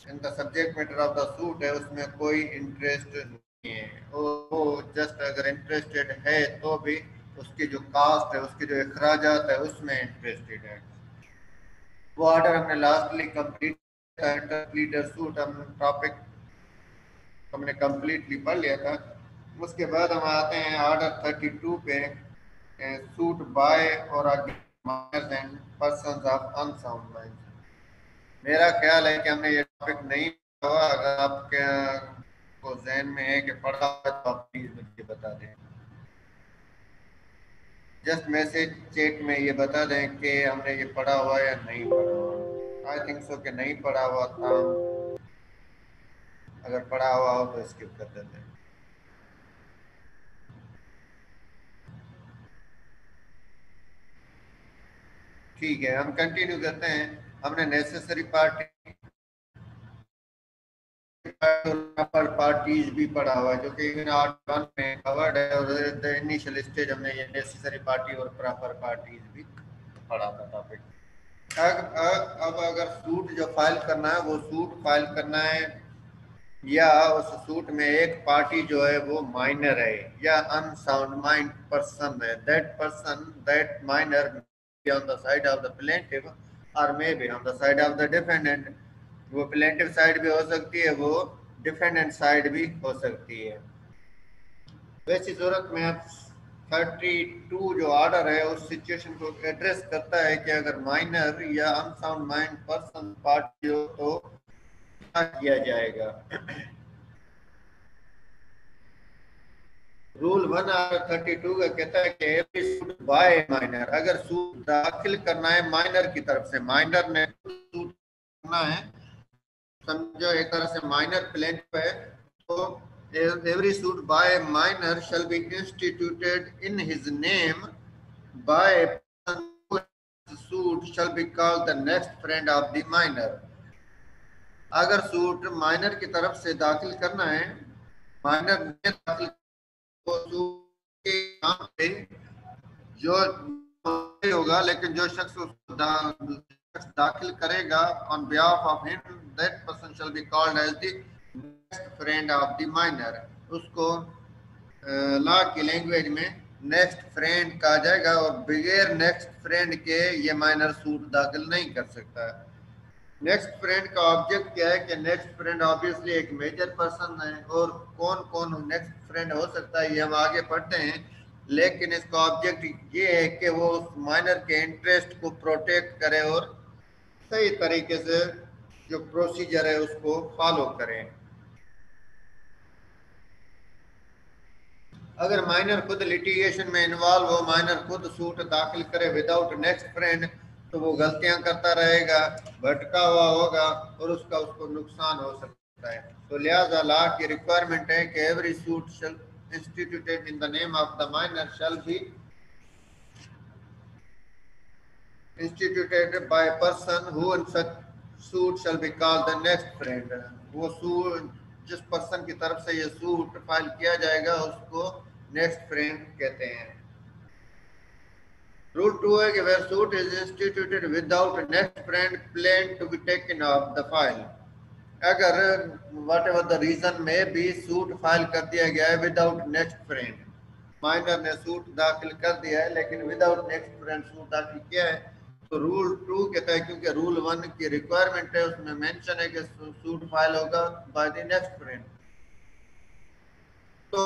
इनका subject matter of the suit है उसमें कोई इंटरेस्ट नहीं है, और वो जस्ट अगर इंटरेस्टेड है तो भी उसकी जो कास्ट है, उसके जो अखराजात है उसमें इंटरेस्टेड है। वो ऑर्डर हमने लास्टली कंप्लीट कंप्लीटर सूट हम टॉपिक हमने कंप्लीटली पढ़ लिया था। उसके बाद हम आते हैं ऑर्डर 32 पे, सूट बाय और against and persons of unsound mind. मेरा ख्याल है कि हमने ये टॉपिक नहीं पढ़ा हुआ। अगर आपके को जहन में है कि पढ़ा हुआ है तो आप प्लीज मुझे बता दें। जस्ट मैसेज चेक में ये बता दें कि हमने ये पढ़ा हुआ है या नहीं पढ़ा हुआ। आई थिंक सो कि नहीं पढ़ा हुआ था। अगर पढ़ा हुआ हो तो स्किप कर देते हैं। ठीक है, हम कंटिन्यू करते हैं। हमने नेसेसरी पार्टी पर पार्टीज भी पढ़ा हुआ है जो कि इन आर्ट वन में कवर्ड है, और द इनिशियल स्टेज हमने ये नेसेसरी पार्टी और प्रॉपर पार्टीज भी पढ़ा था टॉपिक। अब अगर सूट जो फाइल करना है वो सूट फाइल करना है, या उस सूट में एक पार्टी जो है वो माइनर है या अनसाउंड माइंड पर्सन है, that person that minor on the side of the plaintiff or may be on the side of the defendant. वो प्लेंटिव साइड भी हो सकती है, वो डिफेंडेंट साइड भी हो सकती है। वैसी सूरत में अब 32 जो ऑर्डर है उस सिचुएशन को एड्रेस करता है कि अगर माइनर या अनसाउंड माइंड पर्सन पार्टी हो तो क्या किया जाएगा। रूल 1/32 का कहता है कि एवरी सूट बाय माइनर, अगर सूट दाखिल करना है माइनर की तरफ से, माइनर ने सूट करना है, समझो एक तरह से माइनर प्लेन पे है, तो every suit by minor shall be instituted in his name by suit shall be called the next friend of the minor. अगर सूट माइनर की तरफ से दाखिल करना है, माइनर ने दाखिल तो सूट के नाम पे जो होगा, लेकिन जो शख्स उसको दाखिल करेगा on behalf of him, that person shall be called as the next friend of the minor. उसको लॉ की लैंग्वेज में नेक्स्ट फ्रेंड कहा जाएगा, और बगैर नेक्स्ट फ्रेंड के ये माइनर सूट दाखिल नहीं कर सकता। नेक्स्ट फ्रेंड का ऑब्जेक्ट क्या है कि नेक्स्ट फ्रेंड ऑब्वियसली एक मेजर पर्सन है, और कौन कौन नेक्स्ट फ्रेंड हो सकता है ये हम आगे पढ़ते हैं। लेकिन इसका ऑब्जेक्ट ये है कि वो उस माइनर के इंटरेस्ट को प्रोटेक्ट करे और सही तरीके से जो प्रोसीजर है उसको फॉलो करें। अगर माइनर खुद लिटिगेशन में इन्वॉल्व हो, माइनर खुद सूट दाखिल करे विदाउट नेक्स्ट फ्रेंड, तो वो गलतियां करता रहेगा, भटका हुआ होगा, और उसका उसको नुकसान हो सकता है। तो लिहाजा लॉ की रिक्वायरमेंट है कि every suit shall instituted in the name of the minor shall be instituted by person who in such suit shall be called the next friend. वो सूट जिस पर्सन की तरफ से ये सूट फाइल किया जाएगा उसको नेक्स्ट फ्रेंड कहते हैं। रूल 2 है कि where suit is instituted without next friend plaint to be taken off the file. अगर वट एवर द रीजन में भी सूट फाइल कर दिया गया है विदाउट नेक्स्ट फ्रेंड, माइनर ने सूट दाखिल कर दिया है लेकिन विदाउट नेक्स्ट फ्रेंड सूट दाखिल किया है, तो रूल 2 कहता है, क्योंकि रूल 1 की रिक्वायरमेंट है उसमें मेंशन है कि सूट फाइल होगा बाय द नेक्स्ट फ्रेंड। तो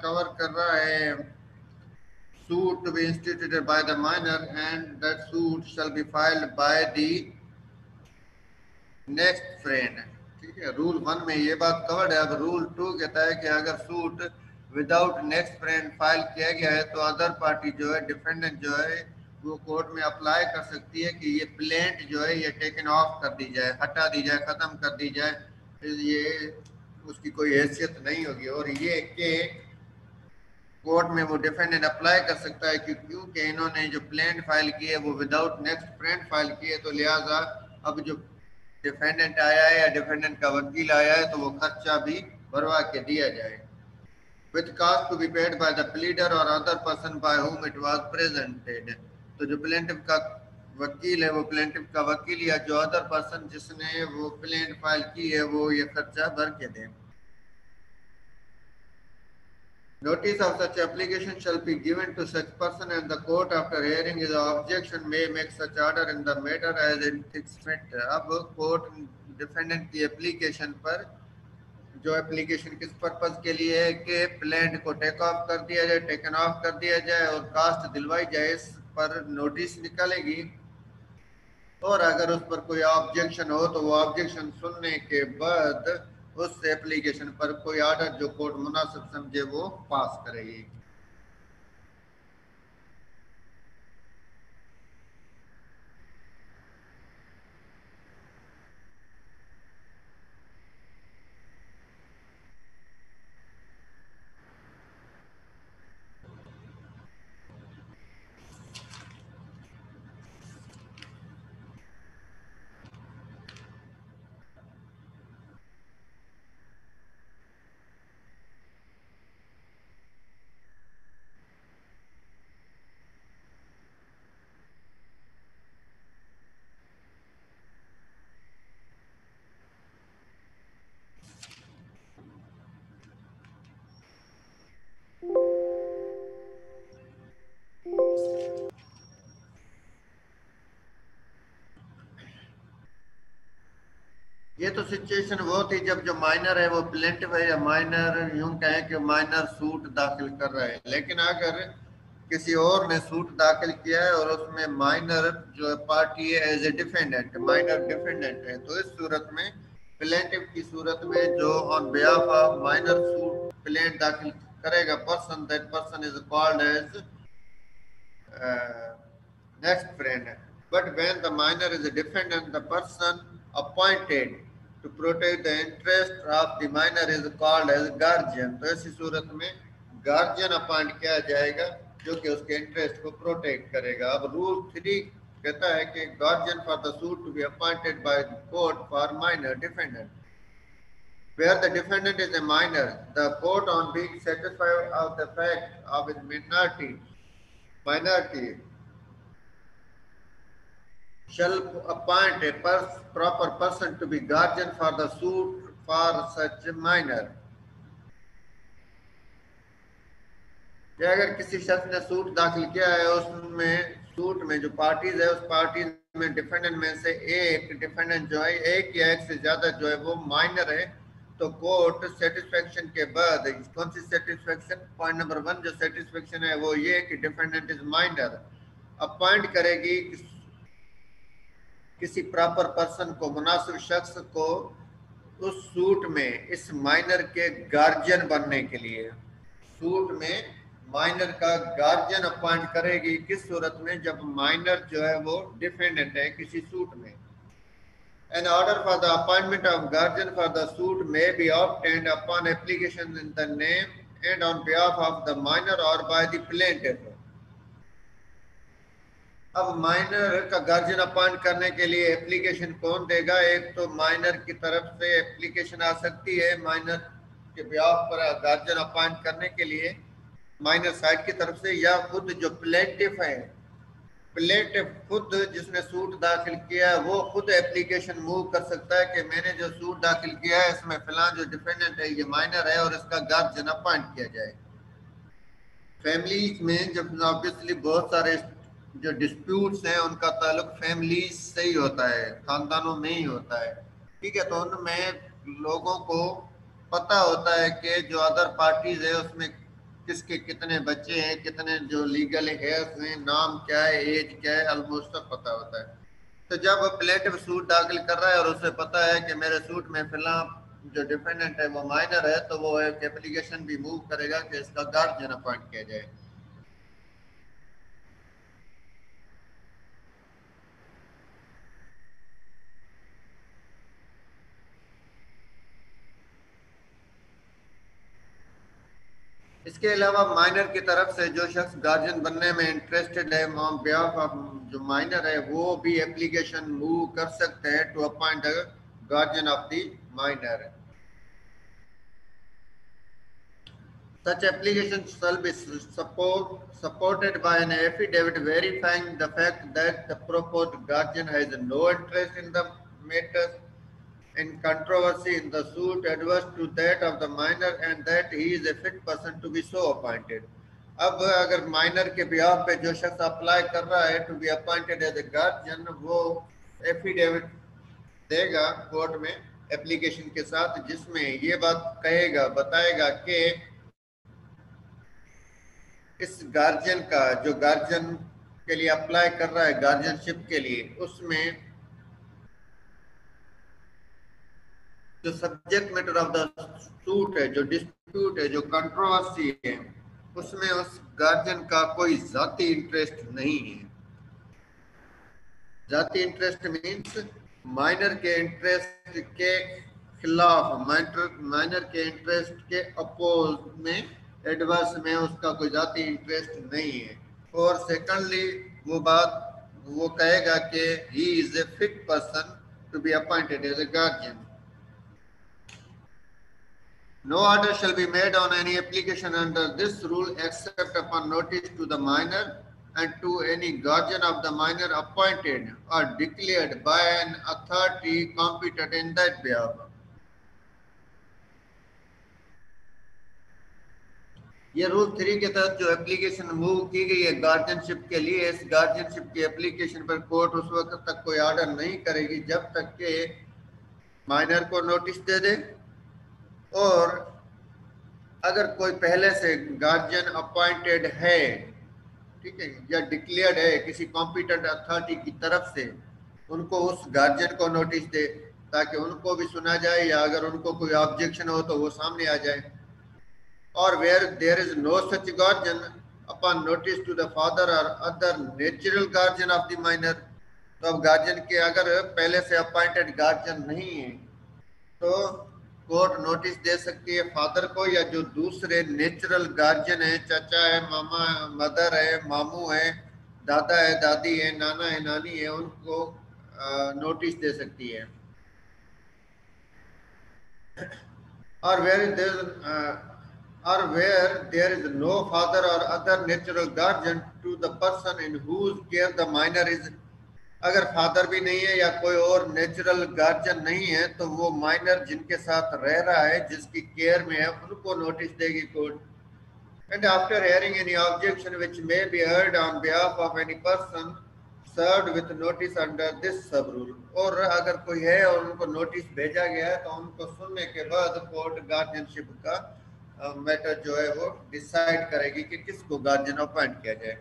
कवर कर रहा है suit to be instituted by the minor and that suit shall be filed by the next friend। ठीक है, रूल 1 में ये बात कवर्ड है। अब रूल 2 कहता है कि अगर suit without next friend file किया गया है तो अदर पार्टी जो है, डिफेंडेंट जो है, वो कोर्ट में अप्लाई कर सकती है कि ये प्लेंट जो है ये टेकन ऑफ कर दी जाए, हटा दी जाए, खत्म कर दी जाए, ये उसकी कोई हैसियत नहीं होगी। और ये कि कोर्ट में वो डिफेंडेंट अप्लाई कर सकता है कि क्योंकि इन्होंने जो प्लेंट फाइल की है वो विदाउट नेक्स्ट फ्रेंड फाइल की है, तो लिहाजा अब जो डिफेंडेंट आया है या डिफेंडेंट का वकील आया है तो वो खर्चा भी भरवा के दिया जाए। With cost to be paid by the pleader or other person by whom it was presented. तो जो प्लेंटिफ का वकील है वो प्लेंटिफ का वकील या जो अदर पर्सन जिसने वो प्लेंट फाइल की है वो ये खर्चा भर के दे। Notice of such application shall be given to such person and the court after hearing his objection may make such order in the matter as it thinks fit। अब कोर्ट डिफेंडेंट की application पर, जो application किस purpose के लिए है कि plaint को टेक ऑफ कर दिया जाए, टेकन ऑफ कर दिया जाए और कास्ट दिलवाई जाए, इस पर नोटिस निकलेगी। और अगर उस पर कोई ऑब्जेक्शन हो तो वो ऑब्जेक्शन सुनने के बाद उस एप्लीकेशन पर कोई ऑर्डर जो कोर्ट मुनासिब समझे वो पास करेगी। ये तो सिचुएशन वो थी जब जो माइनर है वो प्लेंटिफ है या माइनर यूं कहें कि माइनर सूट दाखिल कर रहा है। लेकिन अगर किसी और ने सूट दाखिल किया है और उसमें माइनर जो पार्टी है as a defendant, minor defendant है, तो इस सूरत में प्लेंटिफ की सूरत में जो on behalf of minor suit plaint दाखिल करेगा person, that person is called as next friend। But when the minor is a defendant, the person appointed to protect the interest of the minor is called as guardian। तो ऐसी सूरत में guardian appoint किया जाएगा जो कि उसके interest को protect करेगा। अब रूल 3 कहता है कि guardian for the suit to be appointed by court for minor defendant. Where the defendant is a minor, the court on being satisfied of the fact of his minority shall appoint a proper person to be guardian for the suit for such a minor। कि अगर किसी शख्स ने suit दाखिल किया है, उसमें suit में जो पार्टीज है उस पार्टी में डिफेंडेंट में से एक डिफेंडेंट जो है, एक या एक से ज्यादा जो है वो माइनर है, तो कोर्ट सेटिस्फेक्शन के बाद, कौन सी सेटिस्फेक्शन, पॉइंट नंबर 1 जो सेटिस्फेक्शन है वो ये कि डिफेंडेंट इज माइनर, अपॉइंट करेगी किसी प्रॉपर पर्सन को, मुनासिब शख्स को उस सूट में इस माइनर के गार्जियन बनने के लिए। सूट में माइनर का गार्जियन अपॉइंट करेगी किस सूरत में, जब माइनर जो है वो डिफेंडेंट है किसी सूट में। An order for the appointment of guardian for the suit may be obtained upon application in the name and on behalf of the minor or by the plaintiff। अब minor का guardian appoint करने के लिए application कौन देगा? एक तो minor की तरफ से एप्लीकेशन आ सकती है माइनर के बिहाफ पर गार्जियन अपॉइंट करने के लिए माइनर साइड की तरफ से, या खुद जो प्लेंटिफ है, प्लेंटिफ खुद जिसने सूट दाखिल किया है वो खुद एप्लीकेशन मूव कर सकता है कि मैंने जो सूट दाखिल किया है इसमें फिलहाल जो डिफेंडेंट है ये माइनर है और इसका गार्जियन अपॉइंट किया जाए। फैमिलीज में जब ऑब्वियसली बहुत सारे जो डिस्प्यूट्स हैं उनका ताल्लुक फैमिलीज से ही होता है, खानदानों में ही होता है, ठीक है, तो उनमें लोगों को पता होता है कि जो अदर पार्टीज है उसमें किसके कितने बच्चे हैं, कितने जो लीगल हेयर्स हैं, नाम क्या है, एज क्या है, ऑलमोस्ट सब पता होता है। तो जब प्लेटिव सूट दाखिल कर रहा है और उसे पता है कि मेरे सूट में फिलहाल जो डिफेंडेंट है वो माइनर है, तो वो एक एप्लीकेशन भी मूव करेगा कि इसका गार्जियन अपॉइंट किया जाए। इसके अलावा माइनर की तरफ से जो शख्स गार्जियन बनने में इंटरेस्टेड है ऑन बिहाफ ऑफ जो माइनर है, वो भी एप्लीकेशन मूव कर सकते हैं to appoint guardian of the minor. Such application shall be supported by an affidavit verifying the fact that the proposed guardian has no interest in the matters in controversy in the suit adverse to that of the minor and that he is a fit person to be so appointed. अब अगर minor के behalf पे जो शख्स apply कर रहा है to be appointed as a guardian, वो एफिडेविट देगा कोर्ट में एप्लीकेशन के साथ, जिसमें ये बात कहेगा, बताएगा कि इस गार्जियन का जो गार्जियन के लिए अप्लाई कर रहा है गार्जियनशिप के लिए, उसमें जो subject matter of the suit है, जो डिस्प्यूट है, जो कंट्रोवर्सी है, उसमें उस गार्जियन का कोई जाती इंटरेस्ट नहीं है। जाती इंटरेस्ट मीन्स माइनर के इंटरेस्ट के खिलाफ, माइनर के इंटरेस्ट के अपोज में, एडवर्स में उसका कोई जाती इंटरेस्ट नहीं है। और सेकंडली वो कहेगा कि he is a fit person to be appointed as a guardian. No order shall be made on any application under this rule except upon notice to the minor and to any guardian of the minor appointed or declared by an authority competent in that behalf. ये rule 3 के तहत जो application move की गई है guardianship के लिए, इस गार्जियनशिप की एप्लीकेशन पर कोर्ट उस वक्त तक कोई ऑर्डर नहीं करेगी जब तक के माइनर को नोटिस दे दे, और अगर कोई पहले से गार्जियन अपॉइंटेड है, ठीक है, या डिक्लेयर्ड है किसी कॉम्पिटेंट अथॉरिटी की तरफ से, उनको उस गार्जियन को नोटिस दे ताकि उनको भी सुना जाए, या अगर उनको कोई ऑब्जेक्शन हो तो वो सामने आ जाए। और where there is no such guardian upon notice to the father or other natural guardian of the minor, तो अब गार्जियन के अगर पहले से अपॉइंटेड गार्जियन नहीं है तो कोर्ट नोटिस दे सकती है फादर को, या जो दूसरे नेचुरल गार्जियन है, चाचा है, मामा, मदर है, मामू है, दादा है, दादी है, नाना है, नानी है, उनको नोटिस दे सकती है। और where there is no father or other natural guardian to the person in whose care the minor is, अगर फादर भी नहीं है या कोई और नेचुरल गार्जियन नहीं है तो वो माइनर जिनके साथ रह रहा है, जिसकी केयर में है, उनको नोटिस देगी court. And after hearing any objection which may be heard on behalf of any person served with notice under this सब रूल, और अगर कोई है और उनको नोटिस भेजा गया है तो उनको सुनने के बाद कोर्ट गार्जियनशिप का मैटर जो है वो डिसाइड करेगी कि किसको गार्जियन अपॉइंट किया जाए।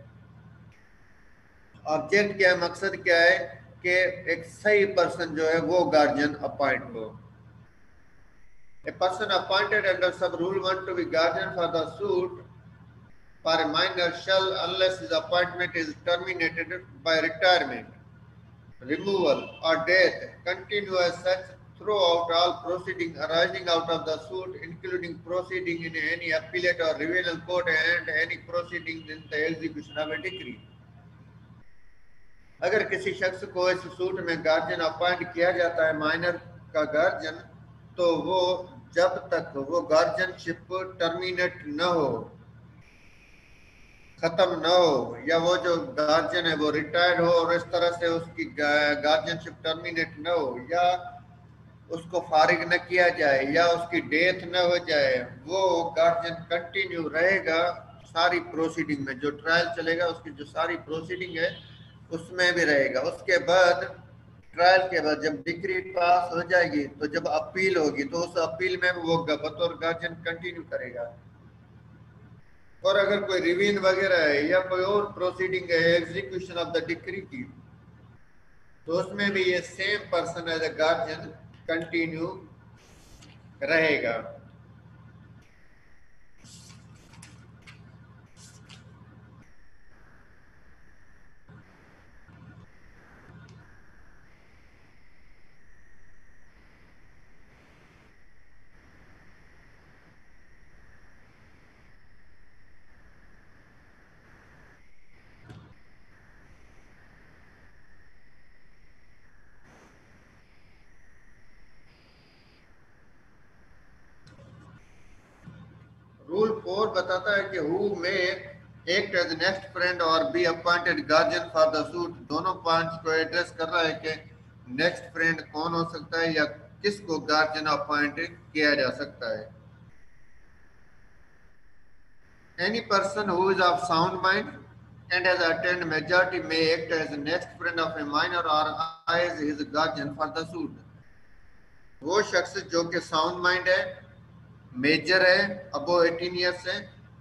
ऑब्जेक्ट क्या है, मकसद क्या है कि एक सही पर्सन जो है वो गार्जियन अपॉइंट हो। A person appointed under sub rule 1 to be guardian for the suit for a minor shall, unless his appointment is terminated by retirement, removal or death, continue as such throughout all proceeding arising out of the suit, including proceeding in any appellate or revisional court and any proceedings in the execution of a decree. अगर किसी शख्स को इस suit में guardian appoint किया जाता है, minor का गार्जियन, तो वो जब तक वो गार्जियनशिप टर्मिनेट न हो, खत्म न हो, या वो जो गार्जियन है वो रिटायर्ड हो और इस तरह से उसकी गार्जियनशिप टर्मिनेट न हो, या उसको फारिग न किया जाए, या उसकी डेथ न हो जाए, वो गार्जियन कंटिन्यू रहेगा सारी प्रोसीडिंग में। जो ट्रायल चलेगा उसकी जो सारी प्रोसीडिंग है उसमें भी रहेगा। उसके बाद ट्रायल के बाद जब डिक्री पास हो जाएगी तो जब अपील होगी तो उस अपील में वो बतौर गार्जियन कंटिन्यू करेगा। और अगर कोई रिवीन वगैरह है या कोई और प्रोसीडिंग है एग्जीक्यूशन ऑफ द डिक्री की, तो उसमें भी ये same person as a guardian continue रहेगा। रूल 4 बताता है कि who may act as next friend or be appointed guardian for the suit. दोनों पॉइंट्स को एड्रेस कर रहा है कि नेक्स्ट फ्रेंड कौन हो सकता है या किसको गार्जियन अपॉइंट किया जा सकता है। Any person who is of sound mind and has attained majority may act as next friend of a minor or as his guardian for the suit। वो शख्स जो कि साउंड माइंड है, मेजर है, अबो 18 ईयर्स है,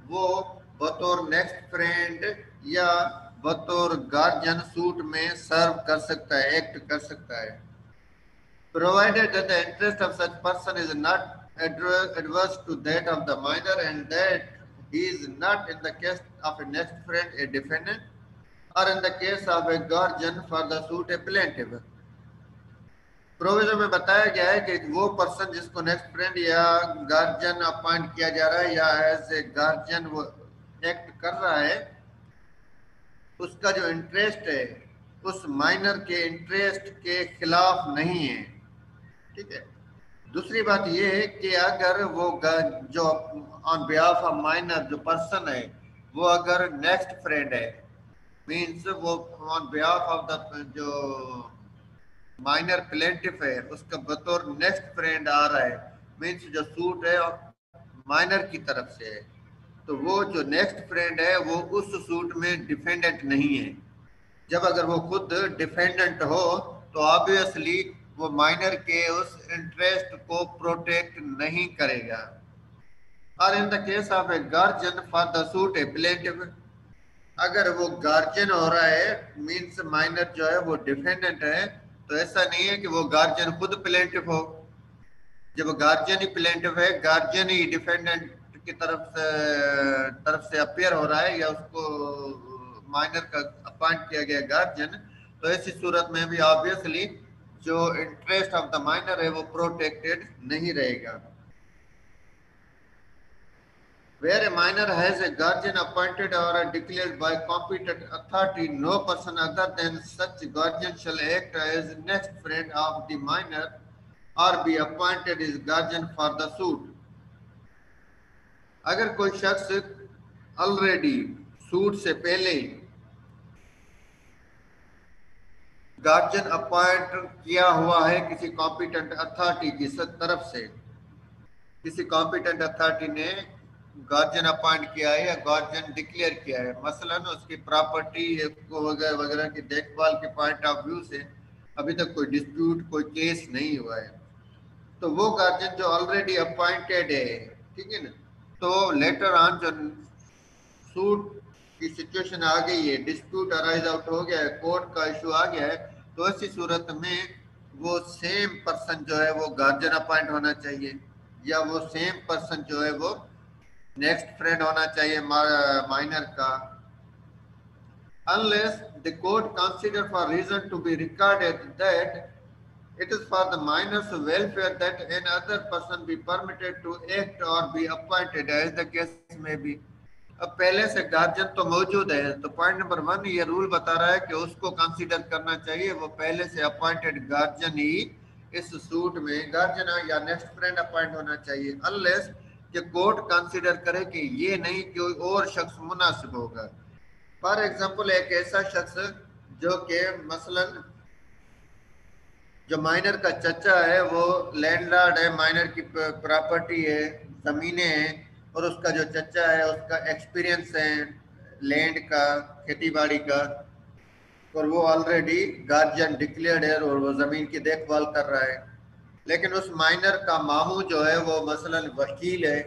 वो बतौर नेक्स्ट फ्रेंड या बतौर गार्जियन सूट में सर्व कर सकता है, एक्ट कर सकता है, provided that the interest of such person is not adverse to that of the minor and that he is not in the case of a next friend a defendant or in the case of a guardian for the suit a plaintiff। Provision में बताया गया है कि वो person जिसको next friend या guardian appoint किया जा रहा है या एज ए गार्जियन वो एक्ट कर रहा है, उसका जो इंटरेस्ट है उस माइनर के इंटरेस्ट के खिलाफ नहीं है। ठीक है। दूसरी बात ये है कि अगर वो जो ऑन बिहाफ ऑफ माइनर जो पर्सन है वो अगर नेक्स्ट फ्रेंड है, मीन्स वो ऑन बिहाफ ऑफ द जो माइनर प्लेंटिफ है उसका बतौर नेक्स्ट फ्रेंड आ रहा है, मीन्स जो सूट है माइनर की तरफ से है, तो वो जो नेक्स्ट फ्रेंड है वो उस सूट में डिफेंडेंट नहीं है। जब अगर वो खुद डिफेंडेंट हो तो ऑब्वियसली वो माइनर के उस इंटरेस्ट को प्रोटेक्ट नहीं करेगा। और in the case of a guardian for the suit A plaintiff, अगर वो गार्जियन हो रहा है मीन्स माइनर जो है वो डिफेंडेंट है, तो ऐसा नहीं है कि वो गार्जियन खुद प्लेंटिफ हो। जब गार्जियन ही प्लेंटिफ है, गार्जियन ही डिफेंडेंट की तरफ से अपियर हो रहा है या उसको माइनर का अपॉइंट किया गया गार्जियन, तो ऐसी सूरत में भी ऑब्वियसली जो इंटरेस्ट ऑफ द माइनर है वो प्रोटेक्टेड नहीं रहेगा। Where a minor has a guardian appointed or declared by competent authority, no person other than such guardian shall act as next friend of the minor or be appointed as guardian for the suit। अगर कोई शख्स already suit से पहले guardian appoint किया हुआ है किसी competent authority की तरफ से, किसी कॉम्पिटेंट अथॉरिटी ने गार्जियन अपॉइंट किया है या गार्जियन डिक्लेयर किया है, मसलन उसकी प्रॉपर्टी को वगैरह वगैरह की देखभाल के पॉइंट ऑफ व्यू से अभी तक कोई डिस्प्यूट कोई केस नहीं हुआ है, तो वो गार्जियन जो ऑलरेडी अपॉइंटेड है, ठीक है ना, तो लेटर ऑन जो सूट की सिचुएशन आ गई है, डिस्प्यूट अराइज आउट हो गया है, कोर्ट का इशू आ गया है, तो ऐसी सूरत में वो सेम पर्सन जो है वो गार्जियन अपॉइंट होना चाहिए या वो सेम पर्सन जो है वो नेक्स्ट फ्रेंड होना चाहिए माइनर का, unless the court consider for reason to be recorded that it is for the minor's welfare that another person be permitted to act or be appointed as the case may be। अब पहले से guardian तो मौजूद है, तो point number 1 ये rule बता रहा है कि उसको कंसीडर करना चाहिए, वो पहले से अपॉइंटेड गार्जियन ही इस सूट में गार्जियन या नेक्स्ट फ्रेंड अपॉइंट होना चाहिए, अनलेस कि कोर्ट कंसीडर करे कि ये नहीं कि कोई और शख्स मुनासिब होगा। फॉर एग्जांपल एक ऐसा शख्स जो कि मसलन जो माइनर का चचा है वो लैंडलॉर्ड है, माइनर की प्रॉपर्टी है, जमीनें हैं, और उसका जो चचा है उसका एक्सपीरियंस है लैंड का, खेती बाड़ी का, और वो ऑलरेडी गार्जियन डिक्लेयर्ड है और वो जमीन की देखभाल कर रहा है, लेकिन उस माइनर का मामू जो है वो मसलन वकील है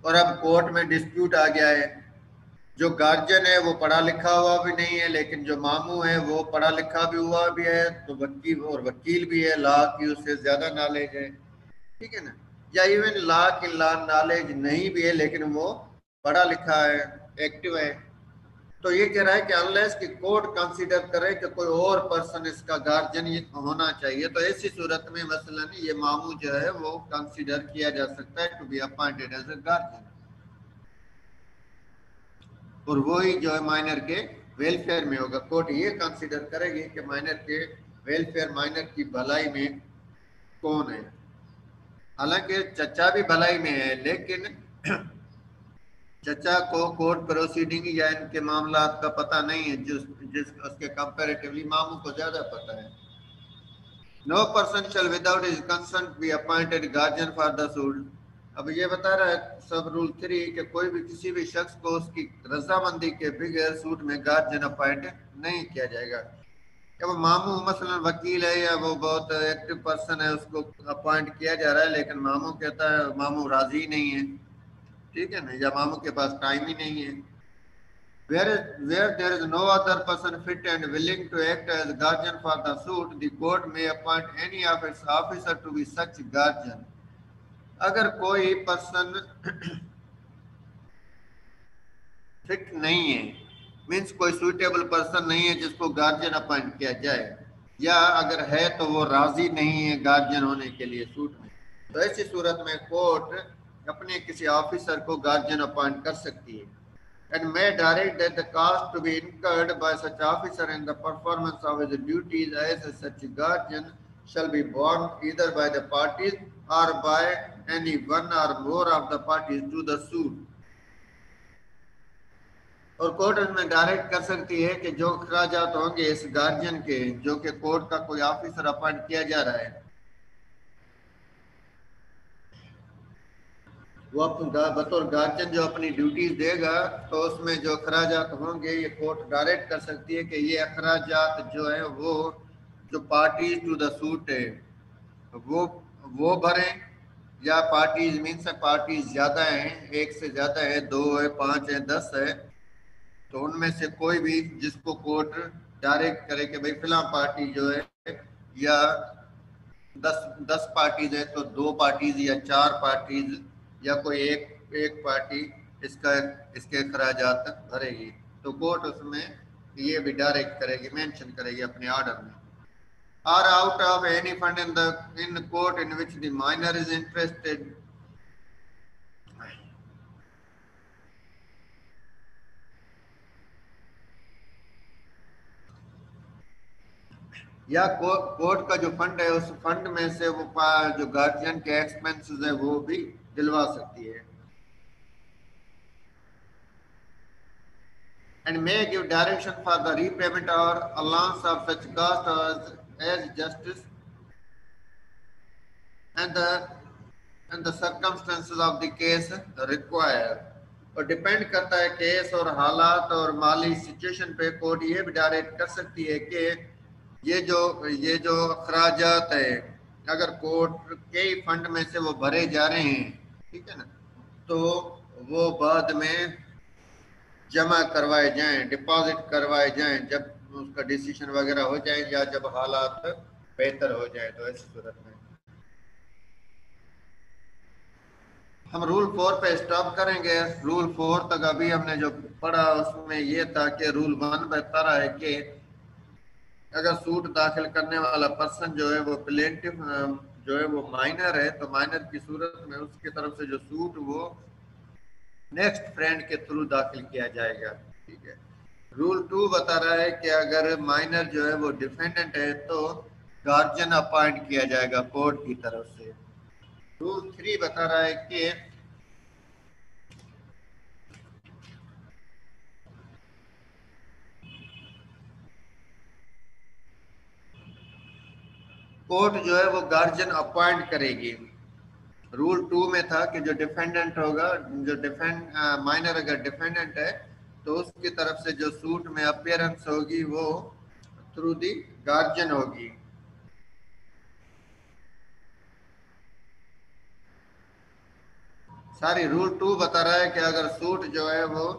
और अब कोर्ट में डिस्प्यूट आ गया है जो गार्जियन है वो पढ़ा लिखा हुआ भी नहीं है, लेकिन जो मामू है वो पढ़ा लिखा भी हुआ भी है, तो वकील भी है, लॉ की उससे ज्यादा नॉलेज है, ठीक है ना। या इवन लॉ की नॉलेज नहीं भी है, लेकिन वो पढ़ा लिखा है, एक्टिव है। तो ये कह रहा है कि अनलेस कि कोर्ट कंसीडर करे कि कोई और पर्सन इसका गार्जियन होना चाहिए, तो ऐसी सूरत में मसलन ये मामू जो है वो कंसीडर किया जा सकता है to be appointed as a guardian, और वही जो है माइनर के वेलफेयर में होगा। कोर्ट ये कंसीडर करेगी कि माइनर के वेलफेयर, माइनर की भलाई में कौन है। हालांकि चचा भी भलाई में है, लेकिन चचा को कोर्ट प्रोसीडिंग या इनके मामला का पता नहीं है, जिस उसके कंपैरेटिवली मामू को ज्यादा पता है। No person shall without his consent be appointed guardian for the suit. अब ये बता रहा है सब रूल 3 कि कोई भी किसी भी शख्स को उसकी रजामंदी के बगैर सूट में गार्जियन अपॉइंट नहीं किया जाएगा। अब मामू मसलन वकील है या वो बहुत एक्टिव पर्सन है, उसको अपॉइंट किया जा रहा है, लेकिन मामू कहता है, मामू राजी नहीं है, ठीक है ना, या मामू के पास टाइम ही नहीं है। Where there is no other person fit and willing to act as guardian for the suit, the court may appoint any of its officer to be such guardian. अगर कोई पर्सन फिट नहीं है, means कोई suitable person नहीं है जिसको guardian appoint किया जाए, या अगर है तो वो राजी नहीं है गार्जियन होने के लिए सूट में, तो ऐसी सूरत में कोर्ट अपने किसी ऑफिसर को गार्जियन अपॉइंट कर सकती है, and may direct that the cost to be incurred by such officer in the performance of his duties as such guardian shall be borne either by the parties or by any one or more of the parties to the suit. और court इसमें direct कर सकती है कि जो अखराजात होंगे इस guardian के, जो कि कोर्ट का कोई ऑफिसर अपॉइंट किया जा रहा है, वो अपना बतौर गार्जियन जो अपनी ड्यूटीज देगा, तो उसमें जो अखराजात होंगे ये कोर्ट डायरेक्ट कर सकती है कि ये अखराजात जो है वो जो पार्टीज टू द सूट है वो वो भरें, या पार्टीज मीन्स पार्टीज ज्यादा हैं, एक से ज्यादा है, 2 है, 5 है, 10 है, तो उनमें से कोई भी जिसको कोर्ट डायरेक्ट करे कि भाई फिलहाल पार्टी जो है, या 10 पार्टीज है तो 2 पार्टीज या 4 पार्टीज या कोई एक पार्टी इसका इसके अखराजात भरेगी, तो कोर्ट उसमें ये भी डायरेक्ट करेगी, मेंशन करेगी अपने ऑर्डर में। और out of any fund in court in which the minor is interested, या कोर्ट का जो फंड है उस फंड में से वो जो गार्जियन के एक्सपेंसेस है वो भी दिलवा सकती है। And may give direction for the repayment or allowance of such cost as justice and the circumstances of the case require। और डिपेंड करता है केस और हालात और माली सिचुएशन पे, कोर्ट ये भी डायरेक्ट कर सकती है कि ये जो अखराजात है अगर कोर्ट के ही फंड में से वो भरे जा रहे हैं, ठीक है ना, तो वो बाद में जमा करवाए जाएं, डिपॉजिट करवाए जाएं जब उसका डिसीजन वगैरह हो जाए, या जब हालात बेहतर हो जाए, तो ऐसी सूरत में हम रूल 4 पे स्टॉप करेंगे। रूल 4 तक अभी हमने जो पढ़ा उसमें ये था कि रूल 1 बता रहा है कि अगर सूट दाखिल करने वाला पर्सन जो है वो प्लेंटिफ जो है वो माइनर है, तो माइनर की सूरत में उसकी तरफ से जो सूट वो नेक्स्ट फ्रेंड के थ्रू दाखिल किया जाएगा, ठीक है। रूल 2 बता रहा है कि अगर माइनर जो है वो डिफेंडेंट है तो गार्जियन अपॉइंट किया जाएगा कोर्ट की तरफ से। रूल 3 बता रहा है कि कोर्ट जो है वो गार्जियन अपॉइंट करेगी। रूल 2 में था कि जो डिफेंडेंट होगा, जो माइनर अगर डिफेंडेंट है तो उसकी तरफ से जो सूट में अपीयरेंस होगी वो थ्रू दी गार्जियन होगी। सारी रूल 2 बता रहा है कि अगर सूट जो है वो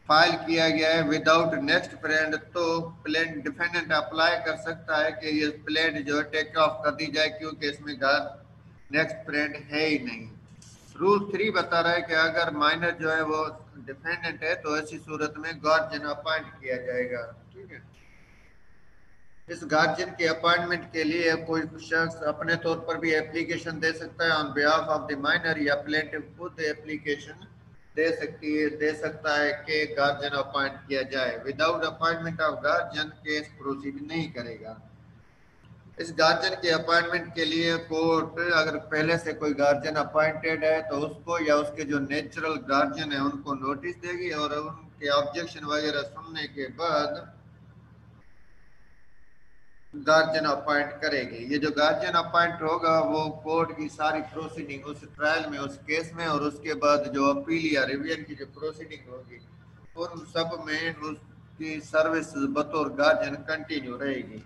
फाइल किया गया है विदाउट नेक्स्ट फ्रेंड, तो प्लेन डिफेंडेंट अप्लाई कर सकता है कि ये प्लेन जो है टेक ऑफ कर दी जाए, क्योंकि इसमें नेक्स्ट फ्रेंड है ही नहीं। रूल 3 बता रहा है कि अगर माइनर जो है वो डिफेंडेंट है तो ऐसी सूरत में गार्जियन अपॉइंट किया जाएगा। ठीक है, इस गार्जियन के अपॉइंटमेंट के लिए कोई शख्स अपने तौर पर भी एप्लीकेशन दे सकता है on behalf of the minor, या प्लेंटिफ खुद एप्लीकेशन दे सकता है कि गार्जियन अपॉइंट किया जाए। Without appointment of guardian case proceed नहीं करेगा। इस गार्जियन के अपॉइंटमेंट के लिए कोर्ट अगर पहले से कोई गार्जियन अपॉइंटेड है तो उसको या उसके जो नेचुरल गार्जियन है उनको नोटिस देगी, और उनके ऑब्जेक्शन वगैरह सुनने के बाद गार्जियन अपॉइंट करेगी। ये जो गार्जियन अपॉइंट होगा वो कोर्ट की सारी प्रोसीडिंग उस ट्रायल में, उस केस में, और उसके बाद जो अपील या रिवीजन की जो प्रोसीडिंग होगी उन सब में उसकी सर्विस बतौर गार्जियन कंटिन्यू रहेगी।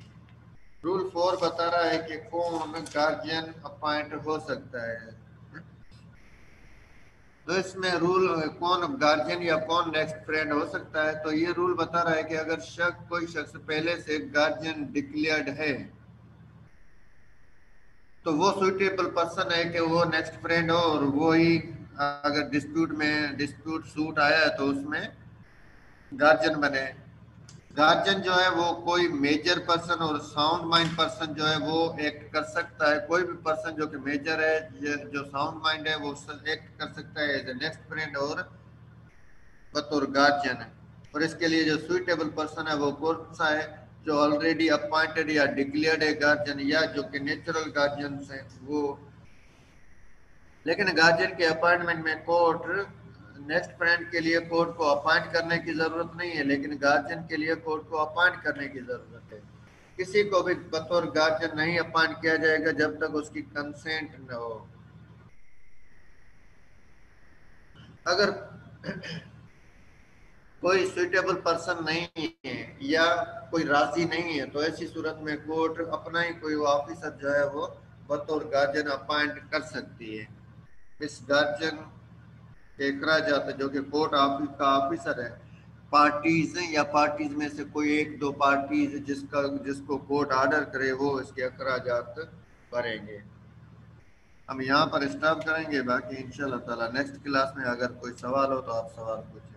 रूल 4 बता रहा है कि कौन गार्जियन अपॉइंट हो सकता है। तो इसमें रूल कौन गार्जियन या कौन नेक्स्ट फ्रेंड हो सकता है, तो ये रूल बता रहा है कि अगर कोई शख्स पहले से गार्जियन डिक्लेयर्ड है तो वो सुइटेबल पर्सन है कि वो नेक्स्ट फ्रेंड हो, और वो ही अगर डिस्प्यूट सूट आया तो उसमें गार्जियन बने। गार्जियन जो है वो कोई मेजर पर्सन और साउंड माइंड पर्सन जो है वो एक्ट कर सकता है। कोई भी पर्सन जो कि मेजर है, जो साउंड माइंड है, वो एक्ट कर सकता है एज ए नेक्स्ट फ्रेंड और बतौर गार्जियन है। और इसके लिए जो सुइटेबल पर्सन है वो कौन सा है, जो ऑलरेडी अपॉइंटेड या डिक्लेयर्ड है गार्जियन, या जो कि नेचुरल गार्जियन है वो। लेकिन गार्जियन के अपॉइंटमेंट में कोर्ट नेक्स्ट फ्रेंड के लिए कोर्ट को अपॉइंट करने की जरूरत नहीं है, लेकिन गार्जियन के लिए कोर्ट को अपॉइंट करने की जरूरत है। किसी को भी बतौर गार्जियन नहीं अपॉइंट किया जाएगा जब तक उसकी कंसेंट न हो। अगर कोई सुइटेबल पर्सन नहीं है या कोई राजी नहीं है तो ऐसी सूरत में कोर्ट अपना ही कोई ऑफिसर जो है वो बतौर गार्जियन अपॉइंट कर सकती है। इस गार्जियन के अखराजात जो कि कोर्ट ऑफिस का ऑफिसर है, पार्टीज या पार्टीज में से कोई एक दो पार्टीज जिसको कोर्ट ऑर्डर करे वो इसके अखराजात भरेंगे। हम यहाँ पर स्टॉप करेंगे, बाकी इंशाल्लाह ताला नेक्स्ट क्लास में अगर कोई सवाल हो तो आप सवाल पूछें।